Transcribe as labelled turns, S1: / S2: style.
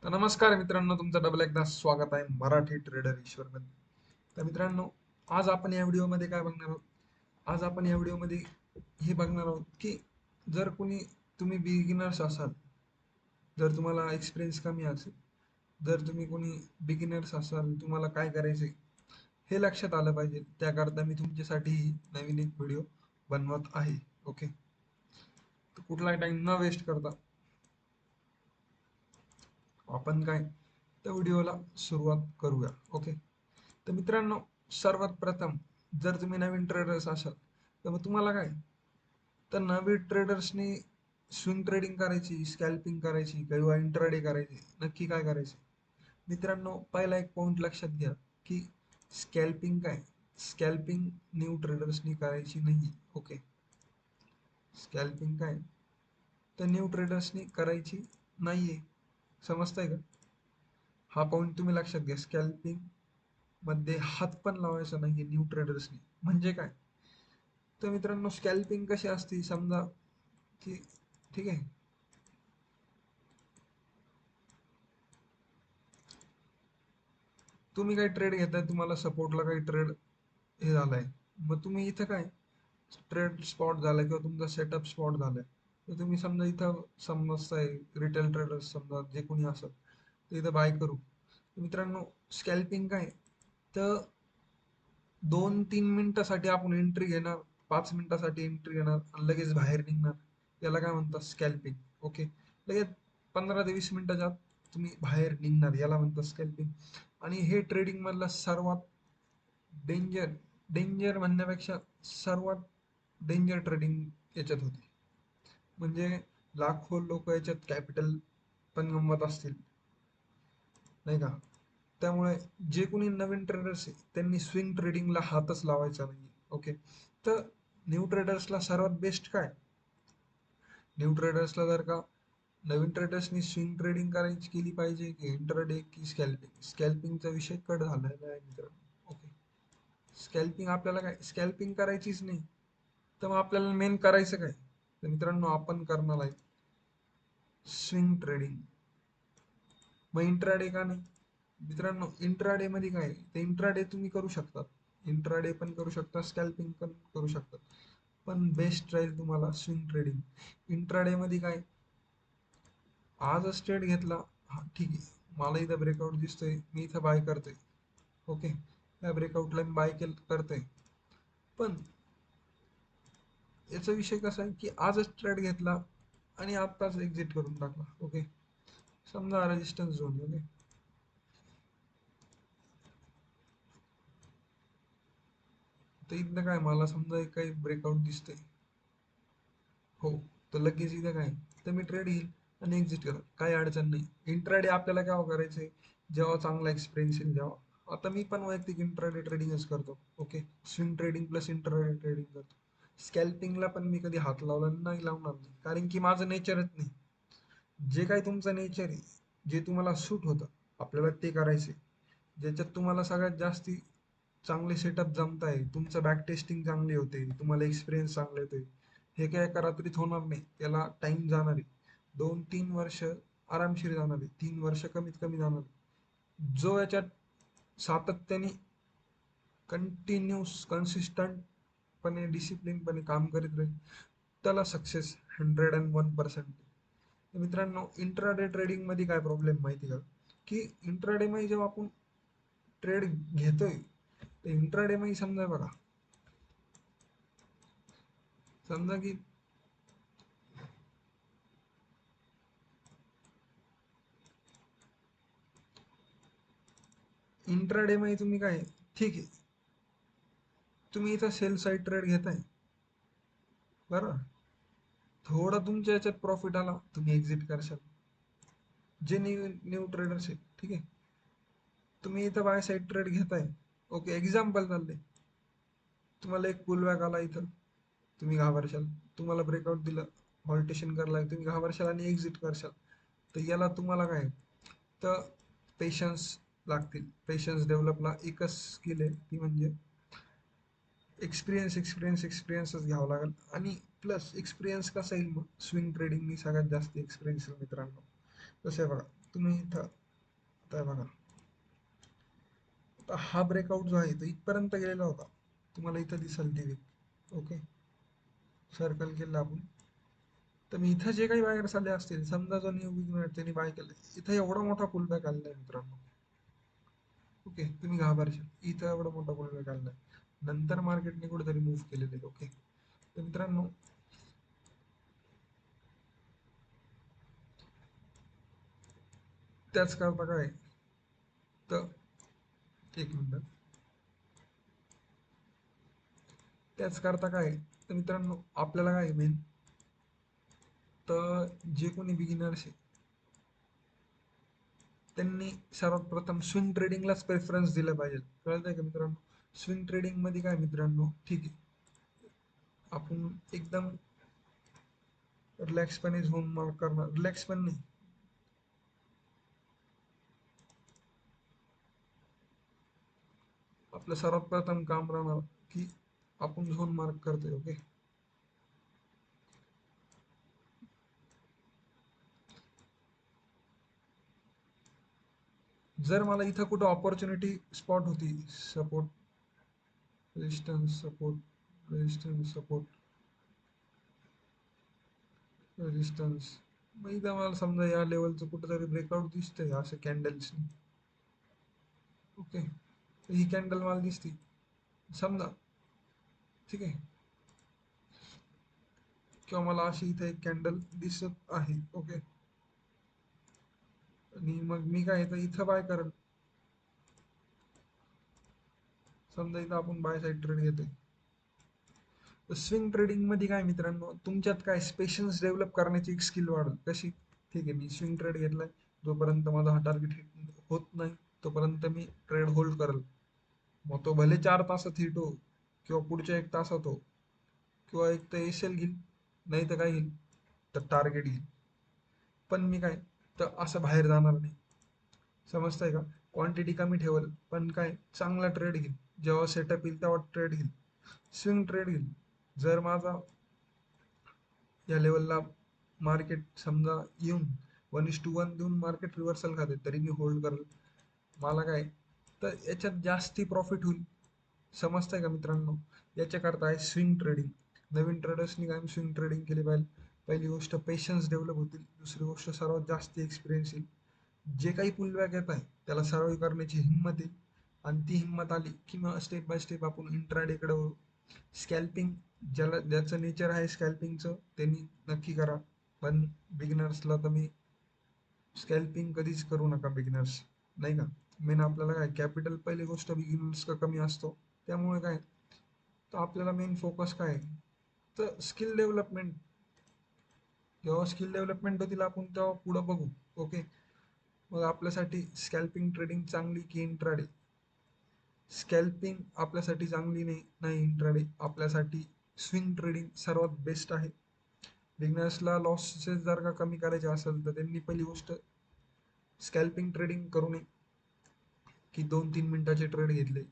S1: तर नमस्कार मित्रांनो, तुमचं डबल एकदा स्वागत आहे मराठी ट्रेडर ईश्वरमध्ये. तर मित्रांनो, आज आपण या व्हिडिओमध्ये काय बघणार आहोत? आज आपण या व्हिडिओमध्ये हे बघणार आहोत की जर कोणी तुम्ही बिगिनर्स असाल, जर तुम्हाला एक्सपिरियन्स कमी असेल, जर तुम्ही कोणी बिगिनर्स असाल, तुम्हाला काय करायचे हे लक्षात आलं पाहिजे. त्याकरता मी तुमच्यासाठी नवीन एक व्हिडिओ बनवत आहे. ओके, तर कुठलाही टाइम न वेस्ट करता आपण काय त्या व्हिडिओला सुरुवात करूया. ओके, तर मित्रांनो, सर्वात प्रथम जर तुम्ही नवीन ट्रेडर्स असाल तर मग तुम्हाला काय, तर नवीन ट्रेडर्सनी स्विंग ट्रेडिंग करायची, स्कॅल्पिंग करायची किंवा इंट्राडे करायची, नक्की काय करायचे? मित्रांनो, पहिला एक पॉइंट लक्षात घ्या की स्कॅल्पिंग काय, स्कॅल्पिंग न्यू ट्रेडर्सनी करायची नाही. ओके, स्कॅल्पिंग काय, तर न्यू ट्रेडर्सनी करायची नाहीये. समजतंय का? हा पॉइंट तुम्ही लक्षात घ्या. स्कॅल्पिंग मध्ये हात पण लावायचा नाही न्यू ट्रेडर्सनी. म्हणजे काय, तर मित्रांनो, स्कॅल्पिंग कशी असते समजा की, ठीक आहे, तुम्ही काही ट्रेड घेताय, तुम्हाला सपोर्टला काही ट्रेड हे झालाय, मग तुम्ही इथं काय, ट्रेड स्पॉट झालाय किंवा तुमचा सेटअप स्पॉट झालाय, तर तुम्ही समजा इथं समजताय, रिटेल ट्रेडर्स समजा जे कोणी असेल तर इथं बाय करू. तर मित्रांनो, स्कॅल्पिंग काय, तर 2-3 मिनिटासाठी आपण एंट्री घेणार, 5 मिनिटासाठी एंट्री घेणार आणि लगेच बाहेर निघणार. याला काय म्हणतात? स्कॅल्पिंग. ओके, लगेच 15 ते 20 मिनिटाच्या आत तुम्ही बाहेर निघणार, याला म्हणतात स्कॅल्पिंग. आणि हे ट्रेडिंग मधला सर्वात डेंजर, डेंजर म्हणण्यापेक्षा सर्वात डेंजर ट्रेडिंग याच्यात होती. म्हणजे लाखो लोक याच्यात कॅपिटल पण गमवत असतील, नाही का? त्यामुळे जे कोणी नवीन ट्रेडर्स आहे त्यांनी स्विंग ट्रेडिंगला हातच लावायचा नाही. ओके, तर न्यू ट्रेडर्सला सर्वात बेस्ट काय, न्यू ट्रेडर्सला जर का नवीन ट्रेडर्सनी स्विंग ट्रेडिंग करायची केली पाहिजे की इंटरडे की स्कॅल्पिंग? स्कॅल्पिंगचा विषय कट झालेला आहे मित्रांनो. ओके, स्कॅल्पिंग आपल्याला काय, स्कॅल्पिंग करायचीच नाही, तर मग आपल्याला मेन करायचं काय? तर मित्रांनो, आपण करणार आहे स्विंग ट्रेडिंग. मग इंट्राडे का नाही? मित्रांनो, इंट्राडे मध्ये काय, ते इंट्राडे तुम्ही करू शकता, इंट्राडे पण करू शकता, स्कॅल्पिंग पण करू शकता, पण बेस्ट राहील तुम्हाला स्विंग ट्रेडिंग. इंट्राडे मध्ये काय, आजच ट्रेड घेतला, हा ठीक आहे, मला इथं ब्रेकआउट दिसतोय, मी इथं बाय करतोय. ओके, या ब्रेकआउटला मी बाय करतोय, पण याचा विषय कसा आहे की आजच ट्रेड घेतला आणि आत्ताच एक्झिट करून टाकला. ओके, समजा रेजिस्टन्स झोन. ओके, तर इथं काय, मला समजा एक काही ब्रेकआउट दिसतंय, हो, तर लगेच इथं काय, तर मी ट्रेड घेईल आणि एक्झिट करेल, काही अडचण नाही. इंट्राडे आपल्याला काय करायचंय, जेव्हा चांगला एक्सपिरियन्स येईल तेव्हा. आता मी पण वैयक्तिक इंट्राडे ट्रेडिंगच करतो. Okay, swing trading plus intraday trading करतो. स्कॅल्पिंगला पण मी कधी हात लावला नाही, लावणार नाही, कारण की माझं नेचरच नाही. जे काही तुमचं नेचर आहे, जे तुम्हाला सूट होतं, आपल्याला ते करायचे. ज्याच्यात तुम्हाला सगळ्यात जास्ती चांगले सेटअप जमताय, तुमचं बॅक टेस्टिंग चांगली होते, तुम्हाला एक्सपिरियन्स चांगले होते, हे काय एका रात्रीत होणार नाही, त्याला टाइम जाणार आहे. 2-3 वर्ष आरामशीर जाणार आहे, 3 वर्ष कमीत कमी जाणार आहे. जो याच्यात सातत्याने कंटिन्यूस कन्सिस्टंटपणे डिसिप्लिनपणे काम करीत राहील, त्याला सक्सेस 101%. मित्रांनो, इंट्राडे ट्रेडिंग मध्ये काय प्रॉब्लेम माहिती का, की इंट्राडे मध्ये जेव्हा आपण ट्रेड घेतोय, तर इंट्राडे मध्ये समजा बघा, समजा की इंट्राडे मध्ये तुम्ही काय, ठीक आहे, तुम्ही इथं सेल साईड ट्रेड घेताय, बरोबर, थोडा तुमच्या याच्यात प्रॉफिट आला, तुम्ही एक्झिट करशाल. जे न्यू न्यू ट्रेडर्स आहेत, ठीक आहे, तुम्ही इथं बाय साईड ट्रेड घेताय. ओके, एक्झाम्पल चाललंय, तुम्हाला एक पुलबॅक आला इथं, तुम्ही घाबरशाल, तुम्हाला ब्रेकआउट दिलं, हॉल्टेशन करायला तुम्ही घाबरशाल आणि एक्झिट करशाल. तर याला तुम्हाला काय, तर पेशन्स लागतील. पेशन्स डेव्हलपला एकच स्किल आहे, ती म्हणजे एक्सपिरियन्स, एक्सपिरियन्स, एक्सपिरियन्सच घ्यावा लागेल. आणि प्लस एक्सपिरियन्स कसा येईल, मग स्विंग ट्रेडिंगनी सगळ्यात जास्त एक्सपिरियन्स येईल मित्रांनो. कसं आहे बघा, तुम्ही इथं आता बघा, आता हा ब्रेकआउट जो आहे तो इथपर्यंत गेलेला होता, तुम्हाला इथं दिसेल ती विक. ओके, सर्कल केलं आपण. तर मी इथं जे काही बाहेर आले असतील, समजा जो न्यू बिगनर त्यांनी बाय केलं, इथं एवढा मोठा पुलबॅक आलेला आहे मित्रांनो. ओके, तुम्ही घाबरशाल, इथं एवढा मोठा पुलबॅक आलेला आहे, नंतर मार्केटने कुठेतरी मूव्ह केलेले आहे. ओके, तर मित्रांनो त्याच करता काय, तर एक मिनिट, त्याच करता काय, तर मित्रांनो आपल्याला काय मेन, तर जे कोणी बिगिनर्स आहे त्यांनी सर्वात प्रथम स्विंग ट्रेडिंगलाच प्रेफरन्स दिला पाहिजे. कळतंय का मित्रांनो? स्विंग ट्रेडिंग मध्ये काय मित्रांनो, ठीक आहे, आपण एकदम रिलॅक्सपणे झोन मार्क करणार, रिलॅक्स पण नाही, आपलं सर्वात प्रथम काम राहणार की आपण झोन मार्क करतोय. ओके, जर मला इथं कुठं ऑपॉर्च्युनिटी स्पॉट होती, support, resistance, support, resistance, support, resistance, मग इथं मला समजा या लेवलचं कुठंतरी ब्रेकआउट दिसतंय असं कॅन्डल्स. ओके, ही कॅन्डल मला दिसते समजा, ठीक आहे, किंवा मला अशी इथे एक कॅन्डल दिसत आहे. ओके, आणि मग मी काय तर इथं बाय करेल, समजा इथं आपण बाय साईड ट्रेड घेतोय. स्विंग ट्रेडिंग मध्ये काय मित्रांनो, तुमच्यात काय पेशन्स डेव्हलप करण्याची एक स्किल वाढेल. कशी, ठीक आहे, मी स्विंग ट्रेड घेतलाय, जोपर्यंत माझा हा टार्गेट हिट होत नाही तोपर्यंत मी ट्रेड होल्ड करेल. मग तो भले 4 तासात हिट हो, किंवा पुढच्या 1 तासात हो, किंवा एक तर एस एल घेईल, नाही तर काय घेईल, तर टार्गेट घेईल. पण मी काय, तर असं बाहेर जाणार नाही, समजतंय का? क्वांटिटी कमी ठेवल, पण काय चांगला ट्रेड घेईल, जेव्हा सेटअप येईल तेव्हा ट्रेड घेईल, स्विंग ट्रेड घेईल. जर माझा या लेवलला मार्केट समजा येऊन 1:1 देऊन मार्केट रिव्हर्सल खाते, तरी मी होल्ड करेल. मला काय, तर याच्यात जास्ती प्रॉफिट होईल. समजतंय का मित्रांनो? याच्याकरता आहे स्विंग ट्रेडिंग. नवीन ट्रेडर्सनी काय स्विंग ट्रेडिंग केली पाहिजे. पहिली गोष्ट पेशन्स डेव्हलप होतील, दुसरी गोष्ट सर्वात जास्त एक्सपिरियन्स येईल, जे काही पुलबॅक येत आहे त्याला सर्वाइव्ह करण्याची हिंमत येईल, आणि ती हिंमत आली की मग स्टेप बाय स्टेप आपण इंट्राडेकडे वळू. स्कॅल्पिंग, ज्याला ज्याचं नेचर आहे स्कॅल्पिंगचं त्यांनी नक्की करा, पण बिगिनर्सला तर मी स्कॅल्पिंग कधीच करू नका बिगिनर्स, नाही का? मेन आपल्याला काय कॅपिटल पहिली गोष्ट बिगिनर्स का कमी असतो, त्यामुळे काय, तर आपल्याला मेन फोकस काय आहे? तर स्किल डेव्हलपमेंट. जेव्हा स्किल डेव्हलपमेंट होतील आपण तेव्हा पुढं बघू. ओके, मग आपल्यासाठी स्कॅल्पिंग ट्रेडिंग चांगली की इंट्राडे? स्कॅल्पिंग आपल्यासाठी चांगली नाही, नाही इंट्राडे आपल्यासाठी. स्विंग ट्रेडिंग सर्वात बेस्ट आहे. बिगनर्सला लॉसेस जर का कमी करायचे असेल तर त्यांनी पहिली गोष्ट स्कॅल्पिंग ट्रेडिंग करू नये, की 2-3 मिनिटाचे ट्रेड घेतले